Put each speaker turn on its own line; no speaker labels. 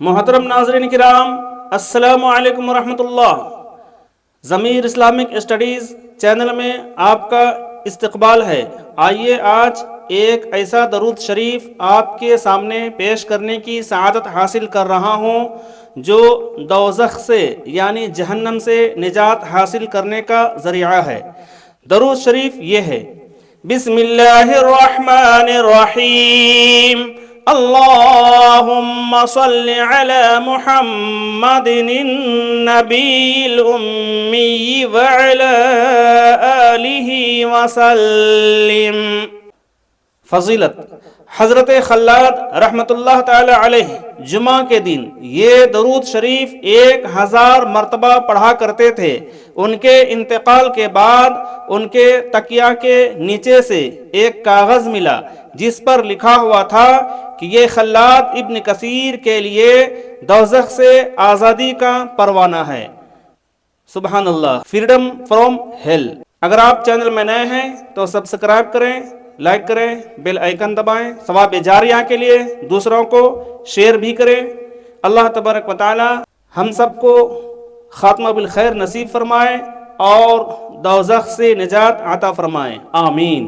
محترم ناظرین کرام، السلام علیکم ورحمۃ اللہ۔ ضمیر اسلامک اسٹڈیز چینل میں آپ کا استقبال ہے۔ آئیے آج ایک ایسا درود شریف آپ کے سامنے پیش کرنے کی سعادت حاصل کر رہا ہوں جو دوزخ سے یعنی جہنم سے نجات حاصل کرنے کا ذریعہ ہے۔ درود شریف یہ ہے: بسم اللہ الرحمن الرحیم، اللہم صل علی محمد النبی الامی وعلی آلہ وسلم۔ فضیلت: حضرت خلاد رحمۃ اللہ تعالی علیہ جمعہ کے دن یہ درود شریف 1000 مرتبہ پڑھا کرتے تھے۔ ان کے انتقال کے بعد ان کے تکیہ کے نیچے سے ایک کاغذ ملا جس پر لکھا ہوا تھا کہ یہ خلاد ابن کثیر کے لیے دوزخ سے آزادی کا پروانہ ہے۔ سبحان اللہ، فریڈم فرام ہیل۔ اگر آپ چینل میں نئے ہیں تو سبسکرائب کریں، لائک کریں، بیل آئیکن دبائیں۔ ثواب جاریہ کے لیے دوسروں کو شیئر بھی کریں۔ اللہ تبارک و تعالی ہم سب کو خاتمہ بالخیر نصیب فرمائے اور دوزخ سے نجات عطا فرمائے، آمین۔